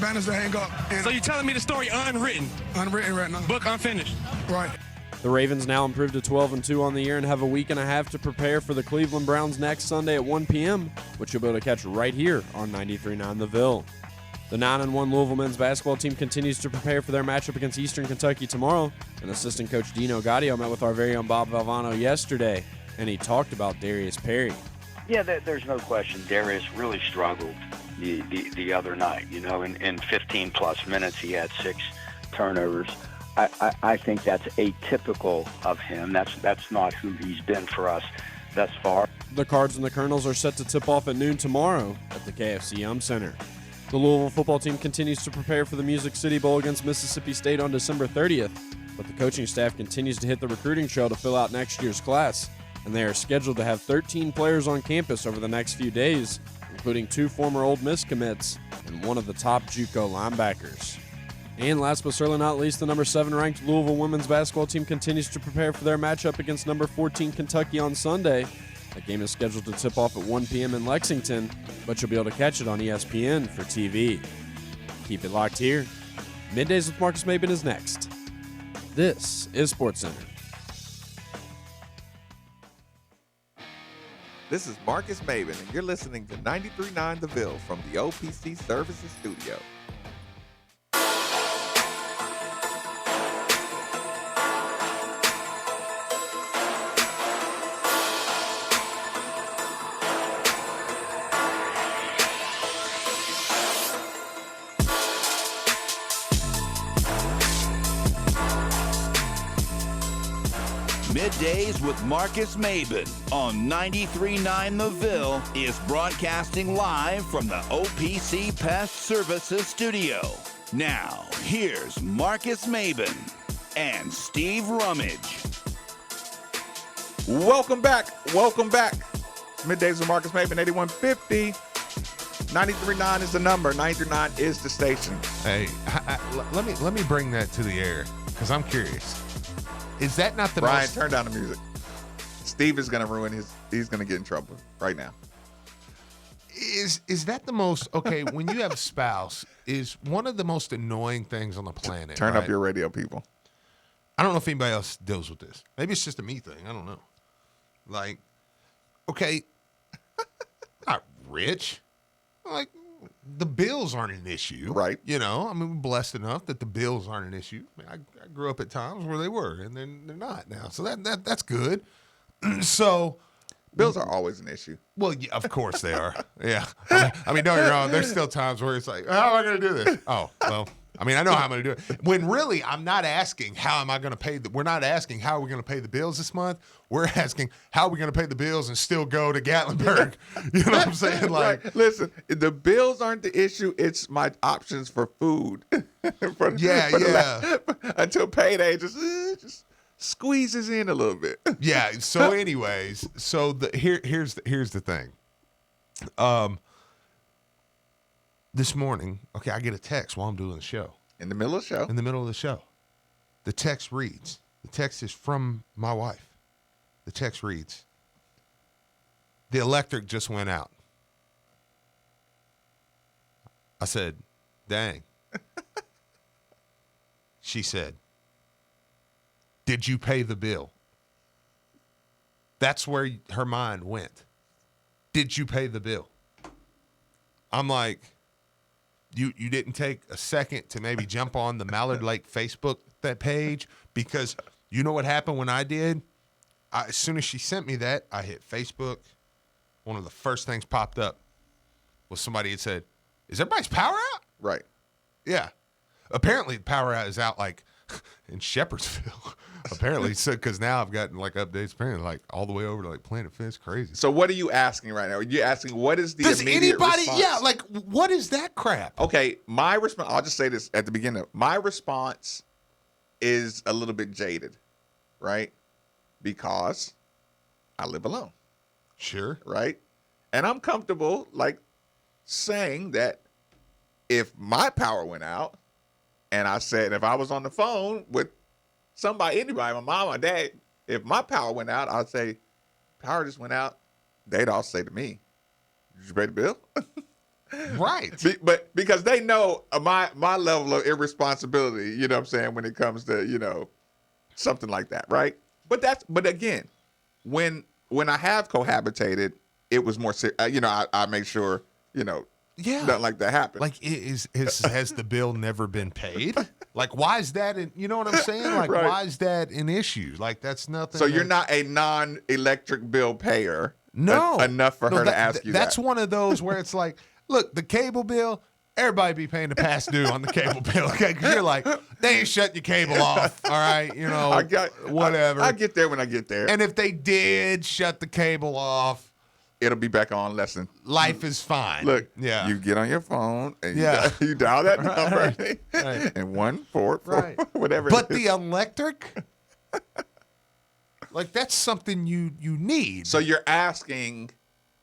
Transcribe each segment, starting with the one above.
banners to hang up. And So you're telling me the story unwritten? Unwritten right now. Book unfinished? Right. The Ravens now improved to 12-2 on the year and have a week and a half to prepare for the Cleveland Browns next Sunday at 1 p.m., which you'll be able to catch right here on 93.9 The Ville. The 9-1 Louisville men's basketball team continues to prepare for their matchup against Eastern Kentucky tomorrow, and assistant coach Dino Gaudio met with our very own Bob Valvano yesterday, and he talked about Darius Perry. Yeah, there's no question. Darius really struggled the other night. You know, in 15-plus minutes, he had 6 turnovers. I think that's atypical of him. That's not who he's been for us thus far. The Cards and the Colonels are set to tip off at noon tomorrow at the KFC Yum Center. The Louisville football team continues to prepare for the Music City Bowl against Mississippi State on December 30th, but the coaching staff continues to hit the recruiting trail to fill out next year's class, and they are scheduled to have 13 players on campus over the next few days, including 2 former Ole Miss commits and one of the top JUCO linebackers. And last but certainly not least, the number 7 ranked Louisville women's basketball team continues to prepare for their matchup against number 14 Kentucky on Sunday. That game is scheduled to tip off at 1 p.m. in Lexington, but you'll be able to catch it on ESPN for TV. Keep it locked here. Middays with Marcus Maben is next. This is SportsCenter. This is Marcus Maben, and you're listening to 93.9 The Ville from the OPC Services Studio. Middays with Marcus Maben on 93.9 The Ville is broadcasting live from the OPC Pest Services Studio. Now, here's Marcus Maben and Steve Rummage. Welcome back. Middays with Marcus Maben, 8150. 93.9 is the number. 93.9 is the station. Hey, let me bring that to the air because I'm curious. Is that not the Brian, most... turn down the music. Steve is going to ruin he's going to get in trouble right now. Is that the most... Okay, when you have a spouse, is one of the most annoying things on the planet. Turn right? up your radio, people. I don't know if anybody else deals with this. Maybe it's just a me thing. I don't know. Like, okay, not rich. Like, the bills aren't an issue. Right. You know, I mean, we're blessed enough that the bills aren't an issue. I mean, I grew up at times where they were, and then they're not now. So that's good. So bills are always an issue. Well, yeah, of course they are. Yeah. I mean, don't get me wrong. There's still times where it's like, how am I going to do this? Oh, well, I mean, I know how I'm going to do it. When really, I'm not asking how am I going to pay. We're not asking how are we going to pay the bills this month. We're asking how are we going to pay the bills and still go to Gatlinburg. You know what I'm saying? Like, right. Listen, the bills aren't the issue. It's my options for food. Until payday just squeezes in a little bit. Yeah. So, anyways, here's the thing. This morning, okay, I get a text while I'm doing the show. In the middle of the show. The text reads. The text is from my wife. The text reads, the electric just went out. I said, dang. She said, did you pay the bill? That's where her mind went. Did you pay the bill? I'm like, you didn't take a second to maybe jump on the Mallard Lake Facebook page? Because you know what happened when I did? As soon as she sent me that, I hit Facebook. One of the first things popped up was somebody had said, is everybody's power out? Right. Yeah. Apparently the power out is out like in Shepherdsville. Apparently, so because now I've gotten like updates apparently like all the way over to like Planet Fitz. Crazy. So what are you asking right now? Are you asking what is the Does immediate anybody? response? Yeah, like what is that crap? Okay, my response. I'll just say this at the beginning. My response is a little bit jaded, right? Because I live alone. Sure. Right, and I'm comfortable like saying that if my power went out, and I said if I was on the phone with somebody, anybody, my mom, my dad, if my power went out, I'd say, power just went out. They'd all say to me, did you pay the bill? Right. But because they know my level of irresponsibility, you know what I'm saying, when it comes to, something like that, right? But again, when I have cohabitated, it was more I make sure, Yeah. nothing like that happened. Like, has the bill never been paid? Like, why is that? You know what I'm saying? Like, Right. why is that an issue? Like, that's nothing. So you're not a non-electric bill payer. No. Enough for her to ask you that. That's one of those where it's like, look, the cable bill, everybody be paying the past due on the cable bill, okay? Because you're like, they ain't shutting your cable off, all right? Whatever. I get there when I get there. And if they did shut the cable off, it'll be back on less than. life is fine. Look, yeah. you get on your phone and Yeah. you dial that number Right. and 144 Right. whatever. But it is. the electric, like, that's something you need. So you're asking,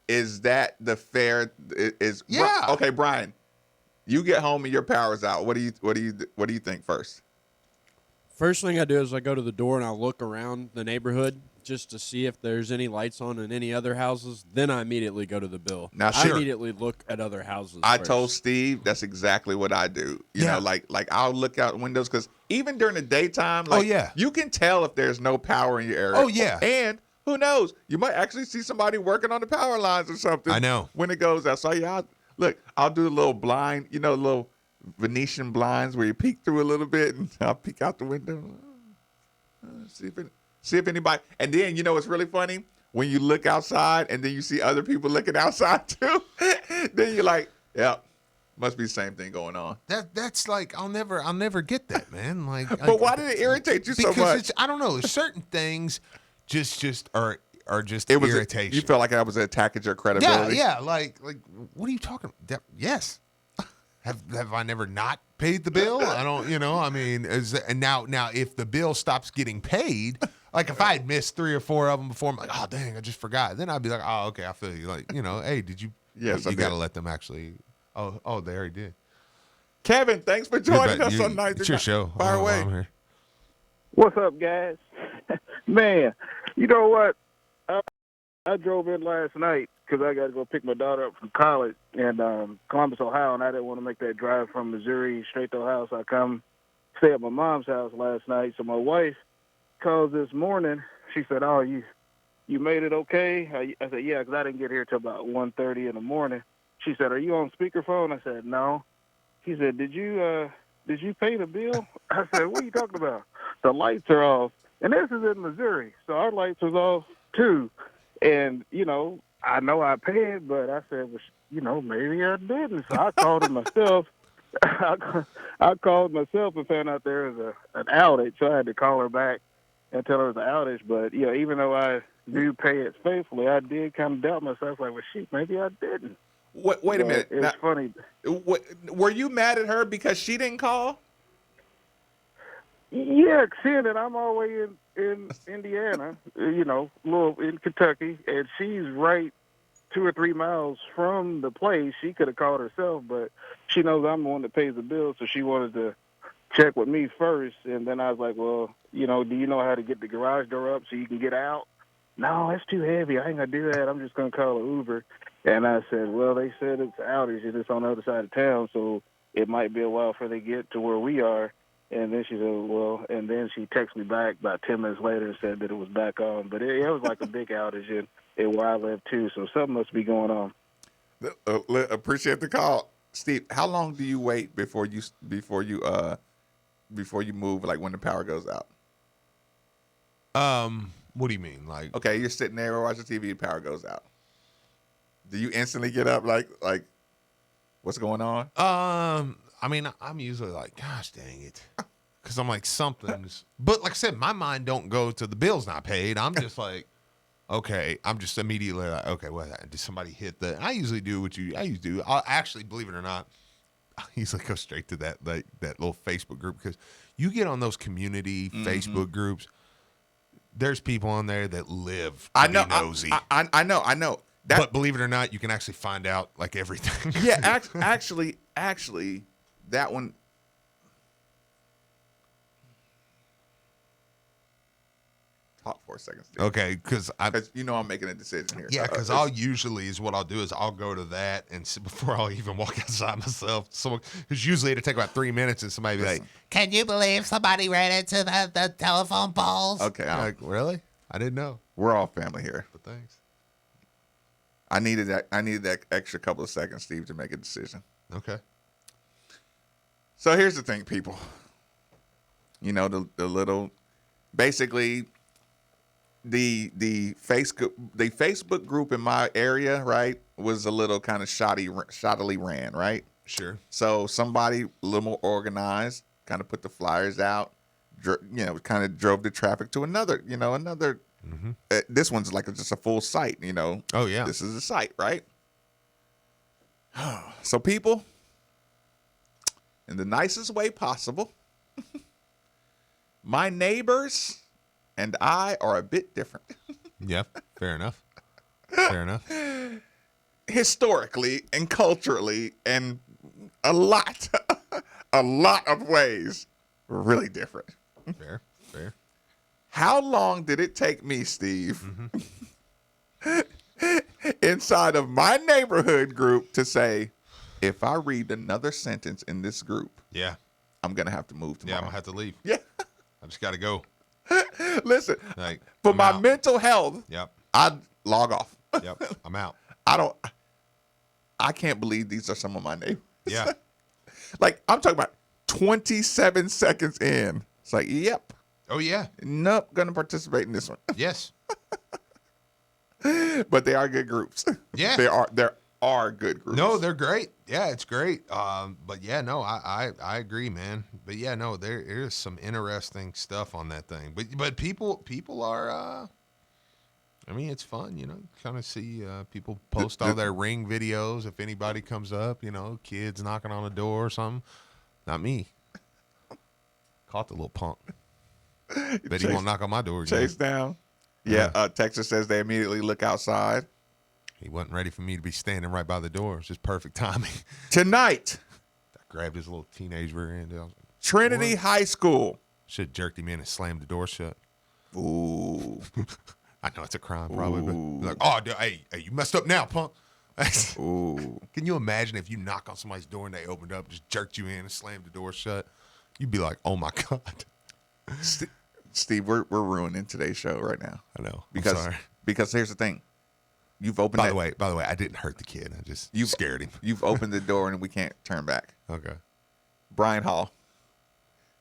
is that the fair? Is Yeah. Okay, Brian, you get home and your power's out. What do you think first? First thing I do is I go to the door and I look around the neighborhood just to see if there's any lights on in any other houses. Then I immediately go to the bill. Now, I sure. immediately look at other houses. I first. told Steve that's exactly what I do. You Yeah. know, like I'll look out windows because even during the daytime, Oh, yeah. you can tell if there's no power in your area. Oh, yeah. And who knows? You might actually see somebody working on the power lines or something. I know. When it goes out. So yeah, I'll do a little blind, little Venetian blinds where you peek through a little bit, and I'll peek out the window. See if anybody. And then what's really funny? When you look outside and then you see other people looking outside too, then you're like, yeah, must be the same thing going on. That's like, I'll never get that, man. But why did it irritate you so much? Because I don't know. Certain things just are just irritation. You felt like I was attacking your credibility. Yeah. Like, what are you talking about? Yes. Have I never not paid the bill? I don't, I mean, and now if the bill stops getting paid, like if I had missed 3 or 4 of them before, I'm like, oh, dang, I just forgot. Then I'd be like, oh, okay, I feel you. Like, hey, did you? Yes, you got to let them actually. Oh, they already did. Kevin, thanks for joining us on Night. It's your show. Fire away. I'm here. What's up, guys? Man, you know what? I drove in last night because I got to go pick my daughter up from college in Columbus, Ohio, and I didn't want to make that drive from Missouri straight to Ohio, so I come stay at my mom's house last night. So my wife called this morning. She said, oh, you made it okay? I said, yeah, because I didn't get here till about 1:30 in the morning. She said, are you on speakerphone? I said, no. She said, did you pay the bill? I said, what are you talking about? The lights are off. And this is in Missouri, so our lights was off too. And, I know I paid, but I said, well, maybe I didn't. So I called it myself. I called myself and found out there was an outage, so I had to call her back and tell her it was an outage. But, even though I do pay it faithfully, I did kind of doubt myself, like, well, shit, maybe I didn't. Wait a minute. It's funny. Were you mad at her because she didn't call? Yeah, seeing that I'm all the way in Indiana, little in Kentucky, and she's right 2 or 3 miles from the place. She could have called herself, but she knows I'm the one that pays the bill, so she wanted to check with me first. And then I was like, well, do you know how to get the garage door up so you can get out? No, it's too heavy. I ain't going to do that. I'm just going to call an Uber. And I said, well, they said it's an outage and it's on the other side of town, so it might be a while before they get to where we are. And then she said, well, and then she texted me back about 10 minutes later and said that it was back on. But it was like a big outage in where I live, too, so something must be going on. Appreciate the call. Steve, how long do you wait before you move, like when the power goes out? What do you mean? Like, okay, you're sitting there watching TV, power goes out. Do you instantly get up like what's going on? I mean, I'm usually like, gosh dang it. Because I'm like, something's. But like I said, my mind don't go to the bill's not paid. I'm just like, okay. I'm just immediately like, okay, what? Did somebody hit the. I usually do what I usually do. I'll actually, believe it or not, I usually go straight to that little Facebook group because you get on those community Facebook groups. There's people on there that live to be nosy. I know. But believe it or not, you can actually find out like everything. Yeah, actually, that one. Talk for a second, Steve. Okay, because I'm making a decision here. Yeah, because I'll usually is what I'll do is I'll go to that and before I'll even walk outside myself. Because usually it'll take about 3 minutes and somebody be like, Can you believe somebody ran into the telephone poles? Okay, like, really? I didn't know. we're all family here. But thanks. I needed that extra couple of seconds, Steve, to make a decision. Okay. So here's the thing, people. You know, the little, basically, the Facebook group in my area, right, was a little kind of shoddily ran, right? Sure. So somebody a little more organized kind of put the flyers out, kind of drove the traffic to another. This one's like just a full site, Oh, yeah. This is a site, right? So people, in the nicest way possible, my neighbors and I are a bit different. Yeah, fair enough. Fair enough. Historically and culturally and a lot of ways, we're really different. Fair. How long did it take me, Steve, inside of my neighborhood group to say, if I read another sentence in this group, Yeah. I'm going to have to move tomorrow? Yeah, I'm going to have to leave. Yeah. I just got to go. Listen, Like, for I'm my out. mental health, Yep. I'd log off. Yep. I'm out. I can't believe these are some of my neighbors. Yeah. Like, I'm talking about 27 seconds in. It's like, yep. Oh, yeah. Nope, going to participate in this one. Yes. But they are good groups. Yeah. There are good groups. No, they're great. Yeah, it's great. But yeah, no, I agree, man. But yeah, no, there is some interesting stuff on that thing. But people are. I mean, it's fun, kind of see people post all their ring videos. If anybody comes up, kids knocking on the door or something. Not me. Caught the little punk. Bet he won't knock on my door again. Chase down. Yeah, Texas says they immediately look outside. He wasn't ready for me to be standing right by the door. It was just perfect timing. Tonight, I grabbed his little teenage rear end. I was like, Trinity High School. should have jerked him in and slammed the door shut. Ooh. I know it's a crime, probably, but like, oh, hey, you messed up now, punk. Ooh. Can you imagine if you knock on somebody's door and they opened up, just jerked you in and slammed the door shut? You'd be like, oh my God. Steve, we're ruining today's show right now. I know. Because, I'm sorry. Because here's the thing. You've opened By the way, I didn't hurt the kid. I just scared him. You've opened the door and we can't turn back. Okay. Brian Hall.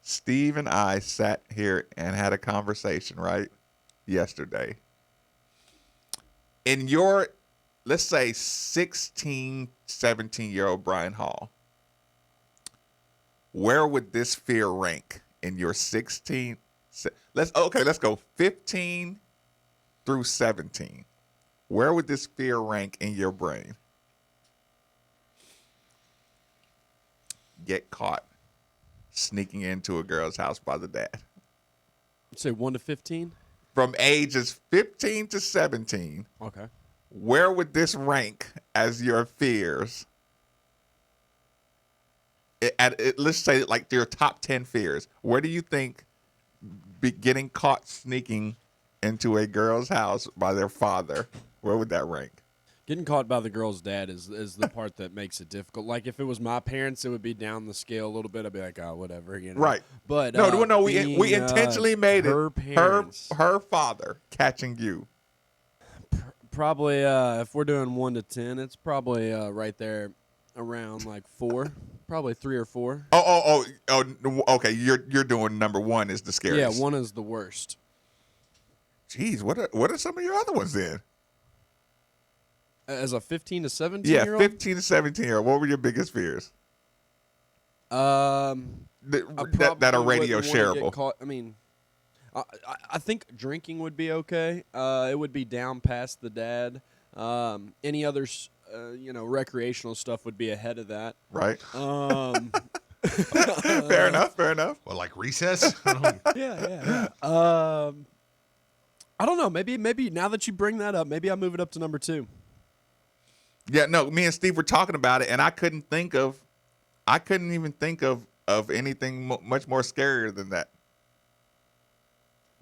Steve and I sat here and had a conversation, right? Yesterday. In your, let's say, 16, 17-year-old Brian Hall, where would this fear rank in your 16? Let's go 15 through 17. Where would this fear rank in your brain? Get caught sneaking into a girl's house by the dad. Say 1 to 15. From ages 15 to 17, Okay. where would this rank as your fears? Let's say like your top 10 fears. Where do you think getting caught sneaking into a girl's house by their father, where would that rank? Getting caught by the girl's dad is the part that makes it difficult. Like if it was my parents, it would be down the scale a little bit. I'd be like, oh, whatever, Right. But No. We intentionally made her it parents, her father catching you. Probably if we're doing 1 to 10, it's probably right there around like 4, probably 3 or 4. Oh. Okay. You're doing number 1 is the scariest. Yeah, 1 is the worst. Jeez, what are some of your other ones then? As a 15 to 17 Yeah, year old? 15 to 17-year-old. What were your biggest fears? I That are radio wouldn't wanna get shareable. caught. I mean, I think drinking would be okay. It would be down past the dad. Any other, recreational stuff would be ahead of that. Right. Fair enough. Well, like recess? Yeah. I don't know. Maybe now that you bring that up, maybe I move it up to number 2. Yeah, no, me and Steve were talking about it, and I couldn't even think of anything much more scarier than that.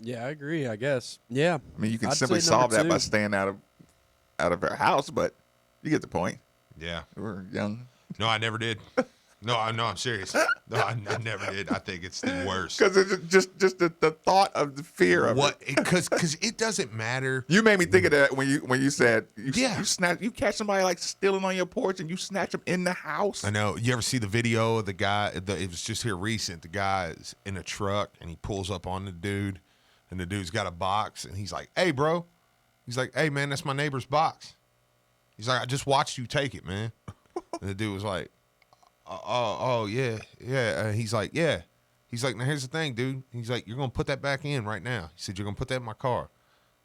Yeah, I agree. I guess. Yeah. I mean, you can I'd simply say number solve that by 2. staying out of our house, but you get the point. Yeah. We're young. No, I never did. No, I'm serious. No, I never did. I think it's the worst. Because it's just the thought of the fear of What? it. Because it doesn't matter. You made me think of that when you said Yeah. you catch somebody like stealing on your porch and you snatch them in the house. I know. You ever see the video of the guy? It was just here recent. The guy is in a truck and he pulls up on the dude, and the dude's got a box, and he's like, "Hey, bro," he's like, "Hey, man, that's my neighbor's box." He's like, "I just watched you take it, man." And the dude was like, "Oh, yeah." And he's like, "Yeah." He's like, "Now here's the thing, dude." He's like, "You're gonna put that back in right now." He said, "You're gonna put that in my car."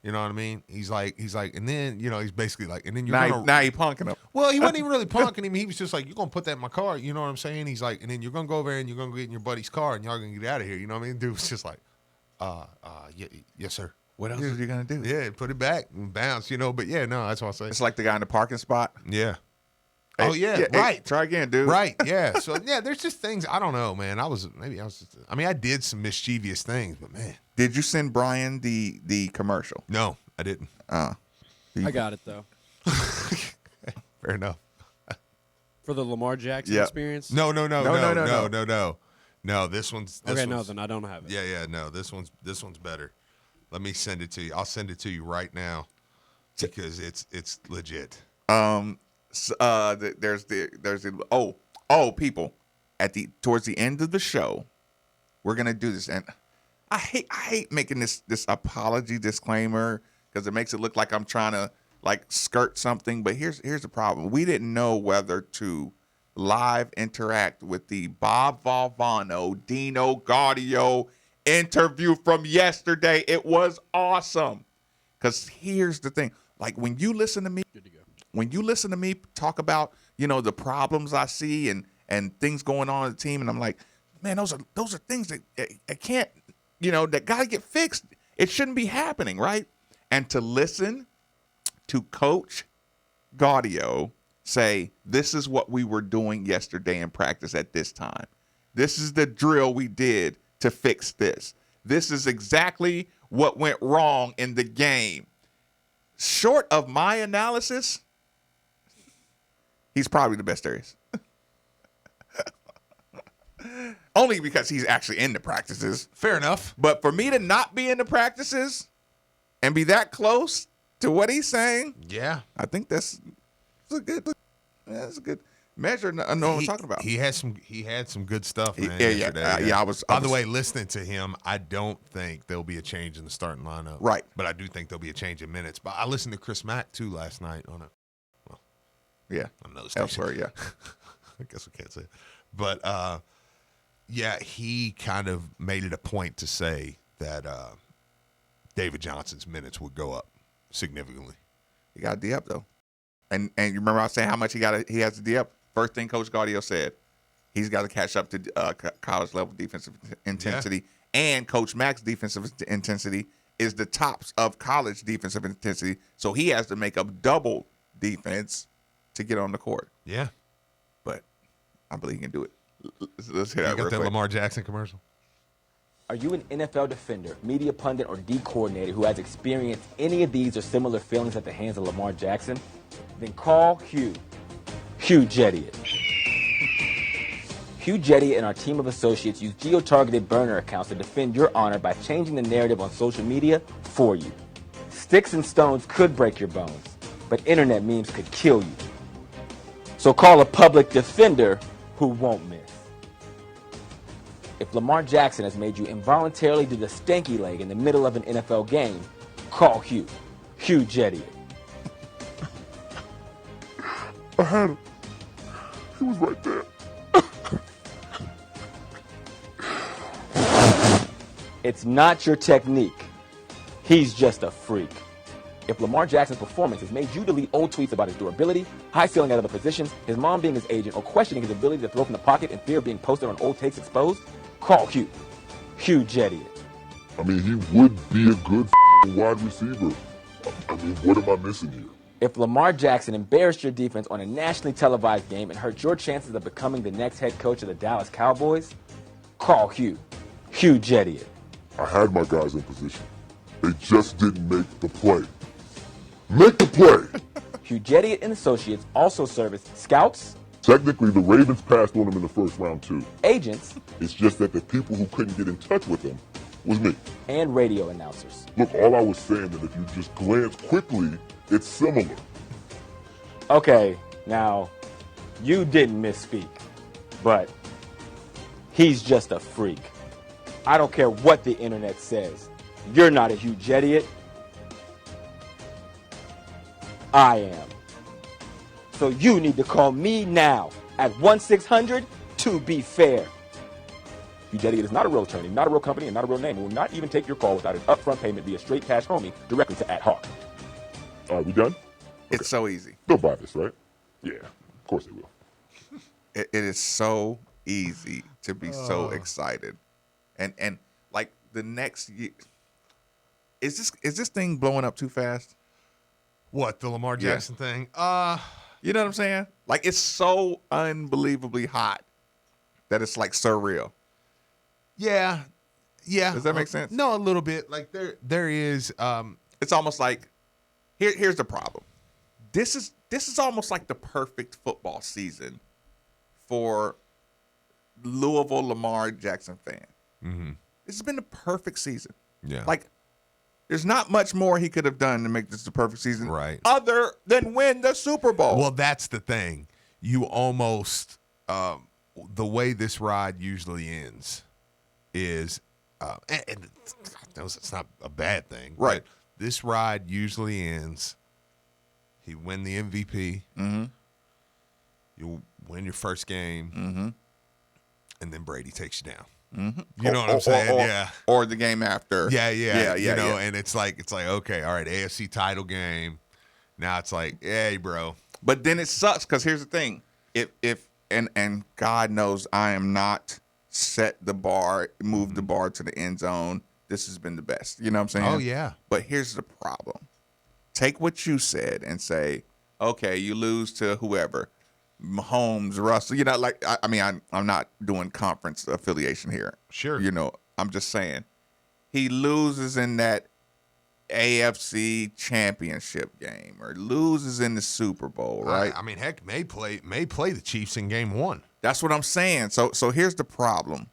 You know what I mean? He's like, and then he's basically like, and then you're now he punking him. Well, he wasn't even really punking him. He was just like, "You're gonna put that in my car." You know what I'm saying? He's like, and then you're gonna go over there and you're gonna get in your buddy's car and y'all gonna get out of here. You know what I mean? Dude was just like, yes, sir. What else are you gonna do? Yeah, put it back and bounce. But yeah, no, that's what I say. It's like the guy in the parking spot. Yeah. Hey, Oh yeah, hey, right. try again, dude. Right, yeah. So yeah, there's just things I don't know, man. I did some mischievous things, but man. Did you send Brian the commercial? No, I didn't. I got it though. Fair enough. For the Lamar Jackson experience. No. No, this one's Okay, no, then I don't have it. Yeah, no. This one's better. Let me send it to you. I'll send it to you right now because it's legit. There's people towards the end of the show, we're gonna do this, and I hate making this apology disclaimer because it makes it look like I'm trying to like skirt something. But here's the problem: we didn't know whether to live interact with the Bob Valvano Dino Gaudio interview from yesterday. It was awesome. Because here's the thing: like when you listen to me. When you listen to me talk about, the problems I see and things going on in the team, and I'm like, man, those are things that I can't, that got to get fixed. It shouldn't be happening, right? And to listen to Coach Gaudio say, this is what we were doing yesterday in practice at this time. This is the drill we did to fix this. This is exactly what went wrong in the game. Short of my analysis, he's probably the best there is. Only because he's actually in the practices. Fair enough. But for me to not be in the practices and be that close to what he's saying, yeah, I think that's a good measure. I know what I'm talking about. He had some good stuff, man. Yeah. By the way, listening to him, I don't think there'll be a change in the starting lineup. Right. But I do think there'll be a change in minutes. But I listened to Chris Mack too last night on another station. Elsewhere, yeah. I guess we can't say it. But yeah, he kind of made it a point to say that David Johnson's minutes would go up significantly. He got a D-up though. And you remember I was saying how much he has a D-up? First thing Coach Gaudio said, he's got to catch up to college level defensive intensity. Yeah. And Coach Mack's defensive intensity is the tops of college defensive intensity. So he has to make up double defense to get on the court. Yeah. But I believe he can do it. Let's hear that real got that quick. Lamar Jackson commercial? Are you an NFL defender, media pundit, or D coordinator who has experienced any of these or similar feelings at the hands of Lamar Jackson? Then call Hugh Jettiot. Hugh Jettiot and our team of associates use geo-targeted burner accounts to defend your honor by changing the narrative on social media for you. Sticks and stones could break your bones, but internet memes could kill you. So call a public defender who won't miss. If Lamar Jackson has made you involuntarily do the stanky leg in the middle of an NFL game, call Hugh Jettiot. I had him. He was right there. It's not your technique. He's just a freak. If Lamar Jackson's performance has made you delete old tweets about his durability, high ceiling at other positions, his mom being his agent, or questioning his ability to throw from the pocket in fear of being posted on old takes exposed, call Hugh Jettiot. I mean, he would be a good wide receiver. I mean, what am I missing here? If Lamar Jackson embarrassed your defense on a nationally televised game and hurt your chances of becoming the next head coach of the Dallas Cowboys, call Hugh Jettiot. I had my guys in position. They just didn't make the play. Make the play! Hugh Jettiot and Associates also serve as scouts, Technically, the Ravens passed on him in the first round, too. agents, It's just that the people who couldn't get in touch with him was me. and radio announcers. Look, all I was saying that if you just glance quickly, it's similar. Okay, now, you didn't misspeak, but he's just a freak. I don't care what the internet says. You're not a Hugh Jettiot. I am. So you need to call me now at 1-600 to be fair. Hugh Jettiot is not a real attorney, not a real company, and not a real name. We will not even take your call without an upfront payment via straight cash homie directly to @Hawk. All right, we done? It's so easy. They'll buy this, right? Yeah, of course they will. It is so easy to be so excited, and like the next year. Is this thing blowing up too fast? What, the Lamar Jackson thing? You know what I'm saying? Like, it's so unbelievably hot that it's like surreal. Yeah. Does that make sense? No, a little bit. Like there is. It's almost like here's the problem. This is almost like the perfect football season for Louisville Lamar Jackson fan. Mm-hmm. This has been the perfect season. Yeah. Like, there's not much more he could have done to make this the perfect season, Right. other than win the Super Bowl. Well, that's the thing. You almost the way this ride usually ends is, and it's not a bad thing, Right. but this ride usually ends. He win the MVP. Mm-hmm. You win your first game, Mm-hmm. and then Brady takes you down. Mm-hmm. You know what I'm saying? Yeah. Or the game after. Yeah. You know, yeah. and it's like, okay, all right, AFC title game. Now it's like, hey, bro. But then it sucks because here's the thing: if and God knows I am not set the bar, move the bar to the end zone. This has been the best. You know what I'm saying? Oh yeah. But here's the problem: take what you said and say, okay, you lose to whoever, Mahomes, Russell. You know, like I mean, I'm not doing conference affiliation here. Sure. You know, I'm just saying he loses in that AFC championship game or loses in the Super Bowl, right? I mean, heck, may play the Chiefs in game 1. That's what I'm saying. So here's the problem.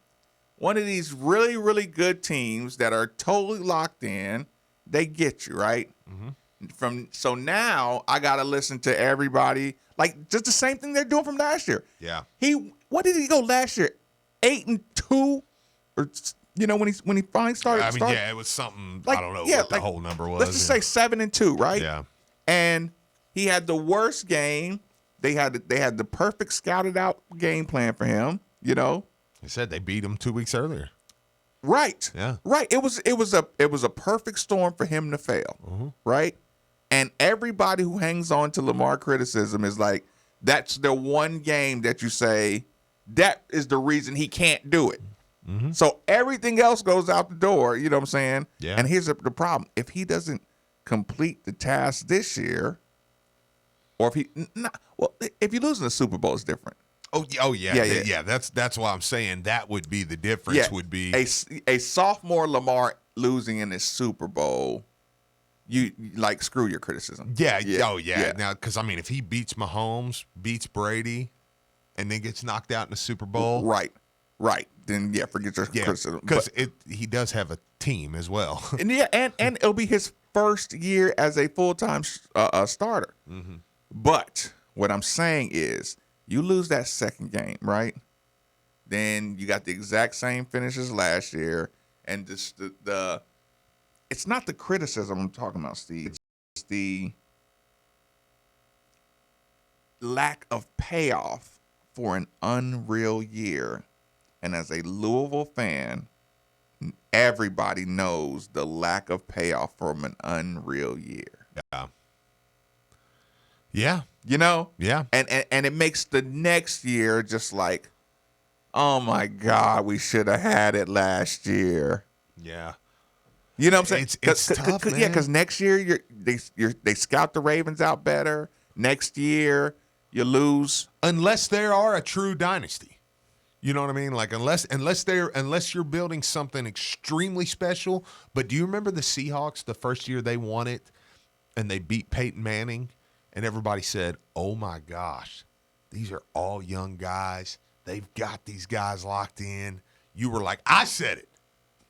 One of these really, really good teams that are totally locked in, they get you, right? Mm-hmm. So now I got to listen to everybody, like just the same thing they're doing from last year. Yeah. What did he go last year? 8-2, or you know when he finally started. I mean, yeah, it was something. Like, I don't know yeah, what the like, whole number was. Let's just say 7-2, right? Yeah. And he had the worst game. They had the perfect scouted out game plan for him. You know. He said they beat him 2 weeks earlier. Right. Yeah. Right. It was a perfect storm for him to fail. Mm-hmm. Right. And everybody who hangs on to Lamar criticism is like, that's the one game that you say that is the reason he can't do it. Mm-hmm. So everything else goes out the door. You know what I'm saying? Yeah. And here's the problem: if he doesn't complete the task this year, or if you lose in the Super Bowl, it's different. Oh yeah. That's why I'm saying that would be the difference. Yeah, would be a sophomore Lamar losing in the Super Bowl. You like screw your criticism. Yeah. Oh yeah. Now, because I mean, if he beats Mahomes, beats Brady, and then gets knocked out in the Super Bowl, right. Then forget your criticism because he does have a team as well. and it'll be his first year as a full-time starter. Mm-hmm. But what I'm saying is, you lose that second game, right? Then you got the exact same finish as last year, and this, it's not the criticism I'm talking about, Steve. It's the lack of payoff for an unreal year. And as a Louisville fan, everybody knows the lack of payoff from an unreal year. Yeah. You know? Yeah. And it makes the next year just like, oh my God, we should have had it last year. Yeah. You know what I'm saying? It's tough, man. Yeah, because next year they scout the Ravens out better. Next year you lose. Unless there are a true dynasty. You know what I mean? Like unless you're building something extremely special. But do you remember the Seahawks the first year they won it and they beat Peyton Manning and everybody said, "Oh my gosh, these are all young guys. They've got these guys locked in." You were like, I said it.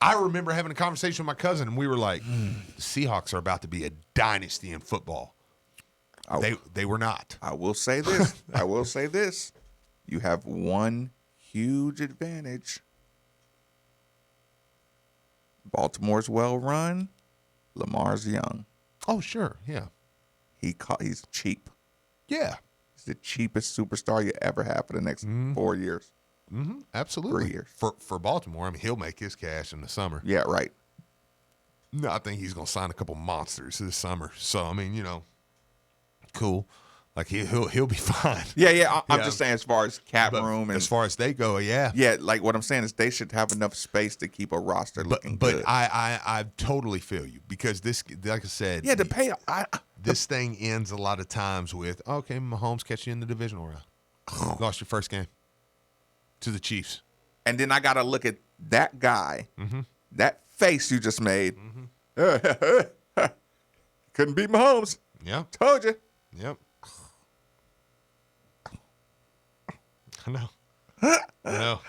I remember having a conversation with my cousin and we were like, the Seahawks are about to be a dynasty in football. They were not. I will say this. You have one huge advantage. Baltimore's well run. Lamar's young. Oh, sure. Yeah. He's cheap. Yeah. He's the cheapest superstar you ever have for the next 4 years. Mm-hmm. Absolutely. 3 years. For Baltimore, I mean, he'll make his cash in the summer. Yeah, right. No, I think he's going to sign a couple monsters this summer. So, I mean, cool. Like he'll be fine. Yeah. I'm just saying as far as cap room and as far as they go, yeah. Yeah, like what I'm saying is they should have enough space to keep a roster looking good. But I totally feel you because this, like I said, yeah, to pay. This thing ends a lot of times with, okay, Mahomes catch you in the divisional round. Lost your first game to the Chiefs. And then I got to look at that guy, that face you just made. Couldn't beat Mahomes. Yeah. Told you. Yep. I know.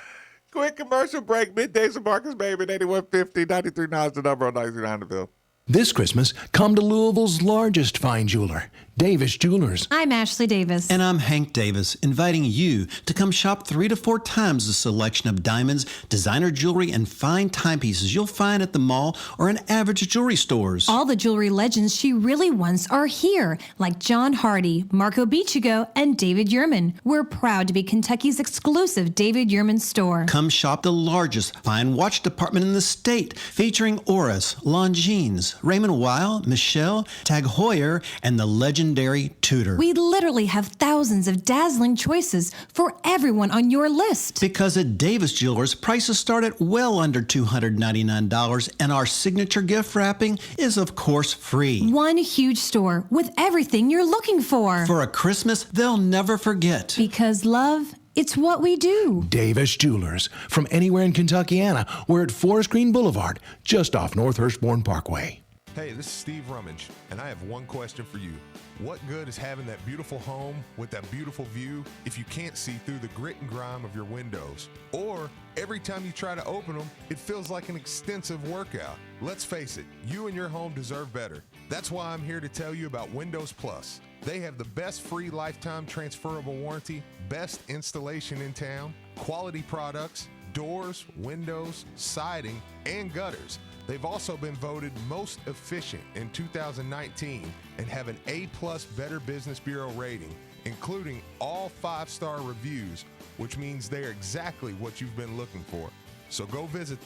Quick commercial break. Middays with Marcus Baby, 8150, 93.9 is the number on 93.9 The Ville. This Christmas, come to Louisville's largest fine jeweler, Davis Jewelers. I'm Ashley Davis. And I'm Hank Davis, inviting you to come shop 3 to 4 times the selection of diamonds, designer jewelry, and fine timepieces you'll find at the mall or in average jewelry stores. All the jewelry legends she really wants are here, like John Hardy, Marco Bichigo, and David Yurman. We're proud to be Kentucky's exclusive David Yurman store. Come shop the largest fine watch department in the state, featuring Oris, Longines, Raymond Weil, Michelle, Tag Heuer, and the legendary Tudor. We literally have thousands of dazzling choices for everyone on your list. Because at Davis Jewelers, prices start at well under $299, and our signature gift wrapping is, of course, free. One huge store with everything you're looking for. For a Christmas they'll never forget. Because love, it's what we do. Davis Jewelers. From anywhere in Kentuckiana, we're at Forest Green Boulevard, just off North Hurstbourne Parkway. Hey, this is Steve Rummage, and I have one question for you. What good is having that beautiful home with that beautiful view if you can't see through the grit and grime of your windows? Or every time you try to open them, it feels like an extensive workout. Let's face it, you and your home deserve better. That's why I'm here to tell you about Windows Plus. They have the best free lifetime transferable warranty, best installation in town, quality products, doors, windows, siding, and gutters. They've also been voted most efficient in 2019 and have an A+ Better Business Bureau rating, including all 5-star reviews, which means they're exactly what you've been looking for. So go visit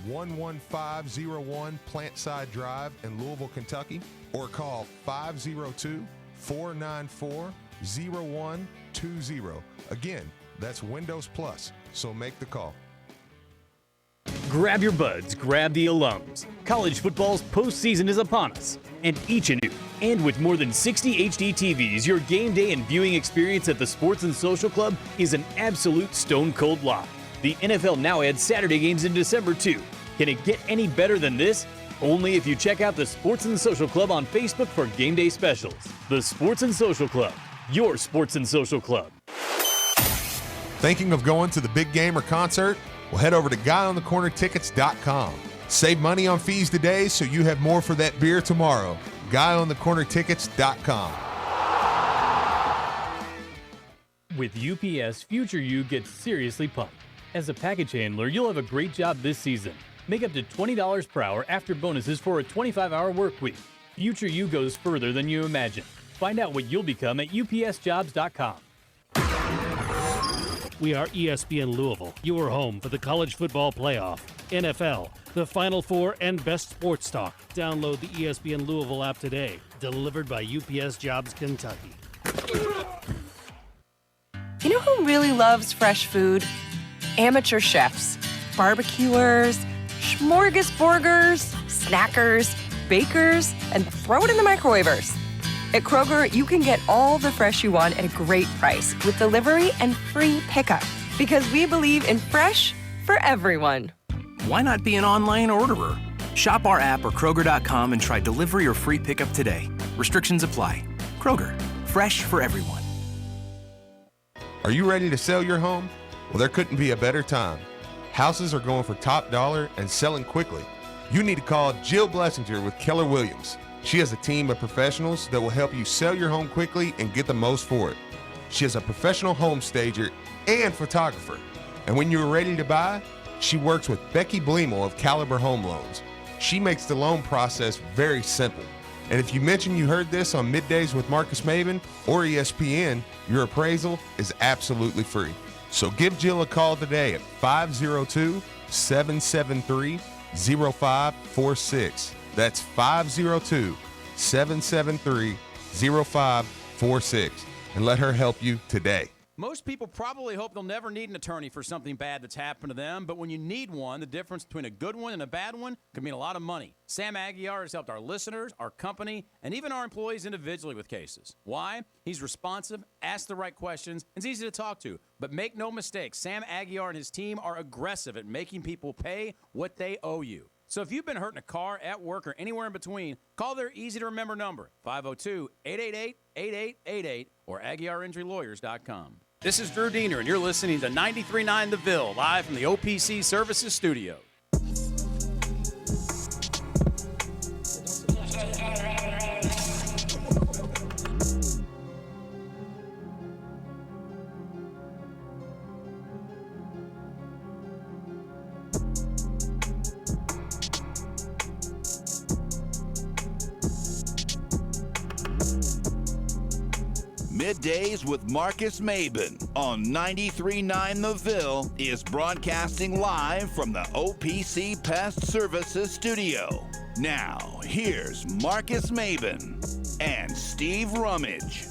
11501 Plantside Drive in Louisville, Kentucky, or call 502-494-0120. Again, that's Windows Plus, so make the call. Grab your buds, grab the alums. College football's postseason is upon us, and each and new. And with more than 60 HD TVs, your game day and viewing experience at the Sports and Social Club is an absolute stone cold lock. The NFL now adds Saturday games in December too. Can it get any better than this? Only if you check out the Sports and Social Club on Facebook for game day specials. The Sports and Social Club, your Sports and Social Club. Thinking of going to the big game or concert? Well, head over to GuyOnTheCornerTickets.com. Save money on fees today so you have more for that beer tomorrow. GuyOnTheCornerTickets.com. With UPS, future you gets seriously pumped. As a package handler, you'll have a great job this season. Make up to $20 per hour after bonuses for a 25-hour work week. Future you goes further than you imagine. Find out what you'll become at UPSjobs.com. We are ESPN Louisville, your home for the college football playoff, NFL, the Final Four, and best sports talk. Download the ESPN Louisville app today. Delivered by UPS Jobs Kentucky. You know who really loves fresh food? Amateur chefs, barbecuers, smorgasburgers, snackers, bakers, and throw it in the microwavers. At Kroger, you can get all the fresh you want at a great price with delivery and free pickup. Because we believe in fresh for everyone. Why not be an online orderer? Shop our app or Kroger.com and try delivery or free pickup today. Restrictions apply. Kroger, fresh for everyone. Are you ready to sell your home? Well, there couldn't be a better time. Houses are going for top dollar and selling quickly. You need to call Jill Blessinger with Keller Williams. She has a team of professionals that will help you sell your home quickly and get the most for it. She is a professional home stager and photographer. And when you're ready to buy, she works with Becky Bleemel of Caliber Home Loans. She makes the loan process very simple. And if you mention you heard this on Middays with Marcus Maben or ESPN, your appraisal is absolutely free. So give Jill a call today at 502-773-0546. That's 502-773-0546. And let her help you today. Most people probably hope they'll never need an attorney for something bad that's happened to them, but when you need one, the difference between a good one and a bad one can mean a lot of money. Sam Aguiar has helped our listeners, our company, and even our employees individually with cases. Why? He's responsive, asks the right questions, and is easy to talk to. But make no mistake, Sam Aguiar and his team are aggressive at making people pay what they owe you. So if you've been hurt in a car, at work, or anywhere in between, call their easy-to-remember number, 502-888-8888 or AguiarInjuryLawyers.com. This is Drew Diener, and you're listening to 93.9 The Ville, live from the OPC Services Studio. Middays with Marcus Maben on 93.9 The Ville is broadcasting live from the OPC Pest Services Studio. Now, here's Marcus Maben and Steve Rummage.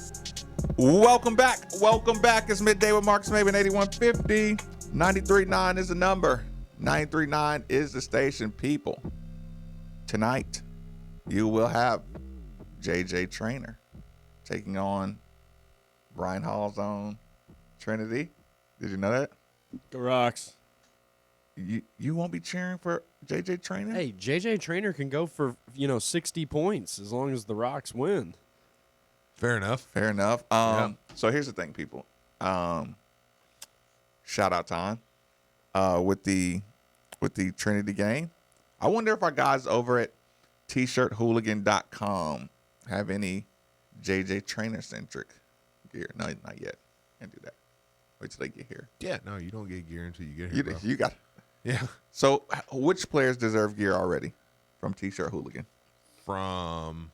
Welcome back. Welcome back. It's Midday with Marcus Maben, 8150. 93.9 is the number. 93.9 is the station. People, tonight you will have JJ Trainer taking on Brian Hall's own Trinity. Did you know that? Go Rocks. You won't be cheering for JJ Trainer? Hey, JJ Trainer can go for 60 points as long as the Rocks win. Fair enough. Fair enough. Yeah. So here's the thing, people. Shout out time with the Trinity game. I wonder if our guys over at tshirthooligan.com have any JJ Trainer centric gear. No, not yet. Can't do that. Wait till they get here. Yeah, no, you don't get gear until you get here, bro. You got it. Yeah. So which players deserve gear already from T-Shirt Hooligan? From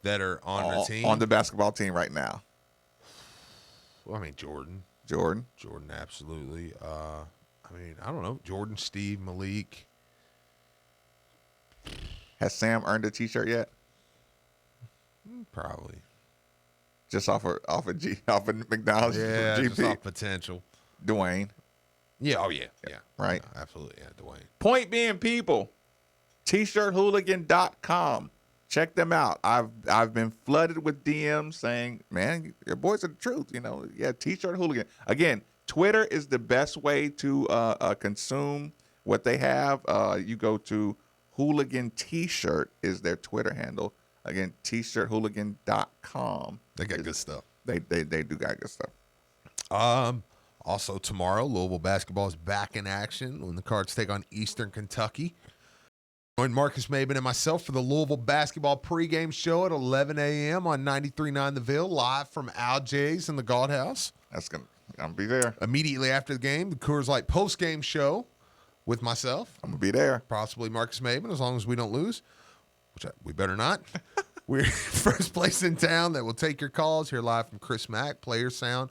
that are on the team? On the basketball team right now. Well, I mean, Jordan, absolutely. I don't know. Jordan, Steve, Malik. Has Sam earned a T-shirt yet? Probably. Just off of McDonald's. Yeah, GP. just off potential. Dwayne. Yeah. Oh yeah. Right. Absolutely. Yeah, Dwayne. Point being, people, tshirthooligan.com. Check them out. I've been flooded with DMs saying, man, your boys are the truth. Yeah, T-shirt hooligan. Again, Twitter is the best way to consume what they have. You go to Hooligan T-shirt is their Twitter handle. Again, tshirthooligan.com. They got good stuff. They do got good stuff. Also tomorrow, Louisville basketball is back in action when the Cards take on Eastern Kentucky. Join Marcus Maben and myself for the Louisville basketball pregame show at 11 a.m. on 93.9 The Ville, live from Al J's in the Galt House. That's gonna be there. Immediately after the game, the Coors Light postgame show with myself. I'm gonna be there. Possibly Marcus Maben, as long as we don't lose, which we better not. We're first place in town that will take your calls here live from Chris Mack, Player Sound,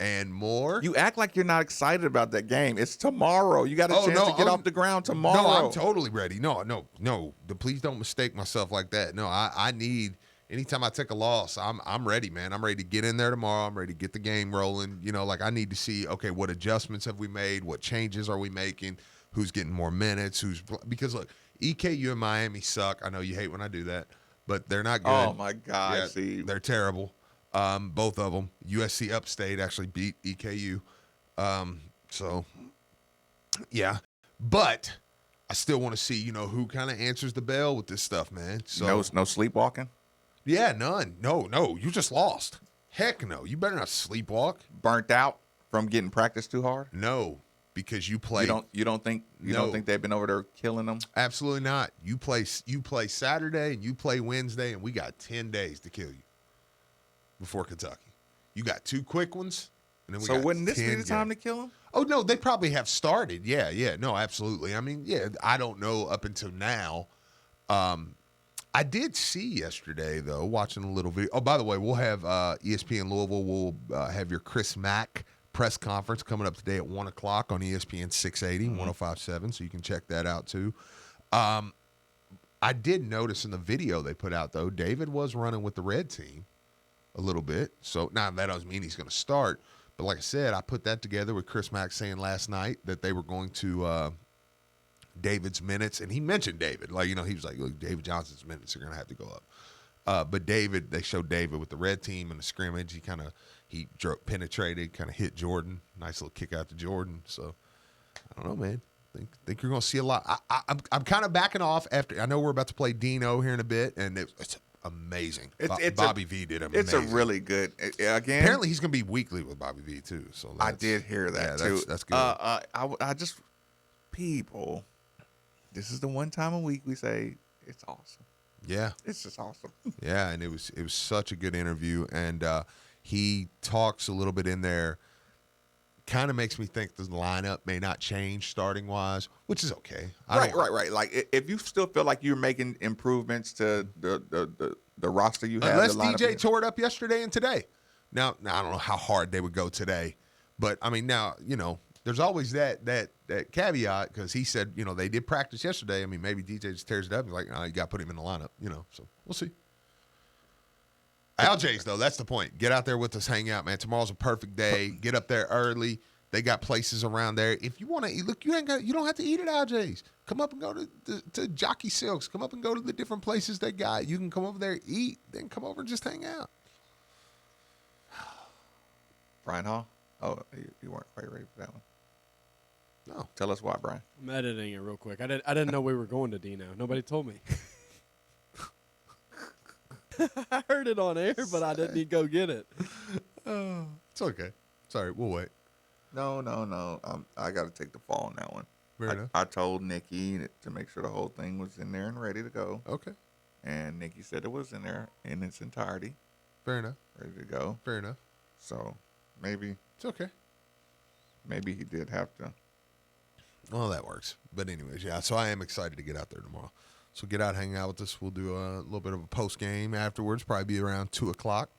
and more. You act like you're not excited about that game. It's tomorrow. You got a chance to get off the ground tomorrow. No, I'm totally ready. No. Please don't mistake myself like that. No, I need. Anytime I take a loss, I'm ready, man. I'm ready to get in there tomorrow. I'm ready to get the game rolling. I need to see, okay, what adjustments have we made? What changes are we making? Who's getting more minutes? Because look, EKU and Miami suck. I know you hate when I do that, but they're not good. Oh my God, Steve. They're terrible. Both of them. USC Upstate actually beat EKU. So, yeah. But I still want to see, who kind of answers the bell with this stuff, man. So No sleepwalking? Yeah, none. No. You just lost. Heck no. You better not sleepwalk. Burnt out from getting practiced too hard? No, because you play. You don't think they've been over there killing them? Absolutely not. You play Saturday and you play Wednesday, and we got 10 days to kill you before Kentucky. You got 2 quick ones, and then we got wouldn't this be 10 the time to kill them? Oh no, they probably have started. Yeah. No, absolutely. I mean, yeah. I don't know up until now. I did see yesterday, though, watching a little video. Oh, by the way, we'll have ESPN Louisville. We'll have your Chris Mack press conference coming up today at 1 o'clock on ESPN 680, 105.7, so you can check that out, too. I did notice in the video they put out, though, David was running with the red team a little bit. So, now that doesn't mean he's going to start. But like I said, I put that together with Chris Mack saying last night that they were going to David's minutes, and he mentioned David. He was like, look, David Johnson's minutes are going to have to go up. But David, they showed David with the red team in the scrimmage. He penetrated, kind of hit Jordan. Nice little kick out to Jordan. So, I don't know, man. Think you're going to see a lot. I'm kind of backing off after. I know we're about to play Dino here in a bit, and it's amazing. Bobby V did amazing. It's a really good. Again, apparently he's going to be weekly with Bobby V too. So I did hear that too. That's good. I just people. This is the one time a week we say it's awesome. Yeah, it's just awesome. Yeah, and it was such a good interview, and he talks a little bit in there. Kind of makes me think the lineup may not change starting wise, which is okay. Right. Like if you still feel like you're making improvements to the roster you have, unless the lineup DJ tore it up yesterday and today. Now I don't know how hard they would go today, but I mean now there's always that caveat because he said they did practice yesterday. I mean maybe DJ just tears it up and like you got to put him in the lineup. So we'll see. Aljays, though, that's the point. Get out there with us, hang out, man. Tomorrow's a perfect day. Get up there early. They got places around there. If you want to eat, look, you don't have to eat at Aljays. Come up and go to Jockey Silks. Come up and go to the different places they got. You can come over there, eat, then come over and just hang out. Brian Hall? Oh, you weren't quite ready for that one. No. Tell us why, Brian. I'm editing it real quick. I didn't know we were going to Dino. Nobody told me. I heard it on air, but I didn't go get it. It's okay. Sorry, we'll wait. No. I got to take the fall on that one. Fair enough. I told Nikki to make sure the whole thing was in there and ready to go. Okay. And Nikki said it was in there in its entirety. Fair enough. Ready to go. Fair enough. So maybe it's okay. Maybe he did have to. Well, that works. But anyways, yeah. So I am excited to get out there tomorrow. So get out, hang out with us. We'll do a little bit of a post game afterwards. Probably be around 2 o'clock.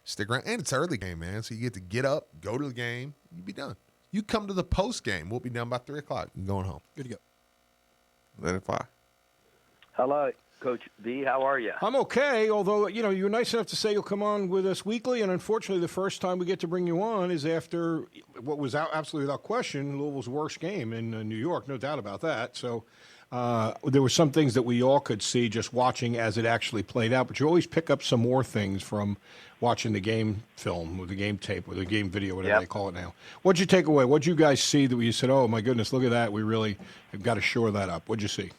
Stick around, and it's early game, man. So you get to get up, go to the game, you be done. You come to the post game. We'll be done by 3 o'clock. You're going home. Good to go. Let it fly. Hello, Coach B. How are you? I'm okay, although, you're nice enough to say you'll come on with us weekly, and unfortunately the first time we get to bring you on is after what was absolutely without question Louisville's worst game in New York, no doubt about that. So there were some things that we all could see just watching as it actually played out, but you always pick up some more things from watching the game film or the game tape or the game video, whatever they call it now. What'd you take away? What'd you guys see that you said, oh, my goodness, look at that. We really have got to shore that up. What'd you see?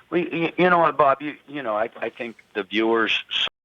Well, you know what, Bob? I think the viewers